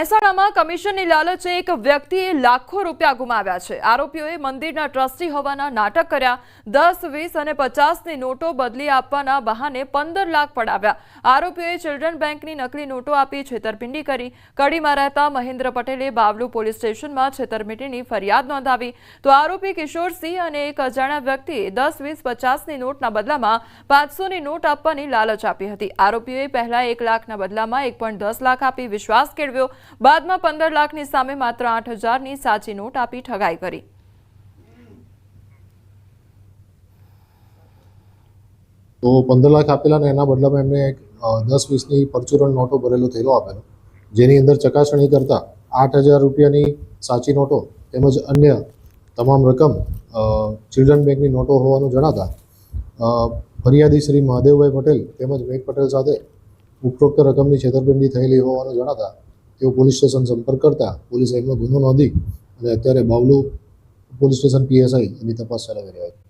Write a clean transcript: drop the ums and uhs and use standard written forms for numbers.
મહેસાણામાં કમિશનની લાલચે એક વ્યક્તિએ લાખો રૂપિયા ગુમાવ્યા છે। આરોપીઓએ મંદિરના ટ્રસ્ટી હોવાના નાટક કર્યા। 10, 20 અને 50ની નોટો બદલી આપવાના બહાને 15 લાખ પડાવ્યા। આરોપીઓએ ચિલ્ડ્રન બેંકની નકલી નોટો આપી છેતરપિંડી કરી। કડીમાં રહેતા મહેન્દ્ર પટેલે બાવલુ પોલીસ સ્ટેશનમાં છેતરપિંડીની ફરિયાદ નોંધાવી તો આરોપી કિશોરસિંહ અને એક અજાણ્યા વ્યક્તિએ 10, 20, 50ની નોટના બદલામાં 500ની નોટ આપવાની લાલચ આપી હતી। આરોપીઓએ પહેલા 1 લાખના બદલામાં 1.10 લાખ આપી વિશ્વાસ કેળવ્યો। બાદમાં 15 લાખની સામે માત્ર 8000ની સાચી નોટ આપી ઠગાઈ કરી। તો 15 લાખ આપેલા ને એના બદલામાં એમને 10-20ની પરચુરણ નોટો ભરેલો થેલો આપેલો, જેની અંદર ચકાસણી કરતા 8000 રૂપિયાની સાચી નોટો તેમજ અન્ય તમામ રકમ ચિલ્ડ્રન બેંકની નોટો હોવાનું જણાતા ફરિયાદી શ્રી મહાદેવભાઈ પટેલ તેમજ મેઘ પટેલ સાથે ઉપરોક્ત રકમની છેતરપિંડી થયેલી હોવાનું જણાતા તેઓ પોલીસ સ્ટેશન સંપર્ક કરતા પોલીસે એમનો ગુનો નોંધી અને અત્યારે બાવલુ પોલીસ સ્ટેશન PSI એની તપાસ ચલાવી રહ્યા છે।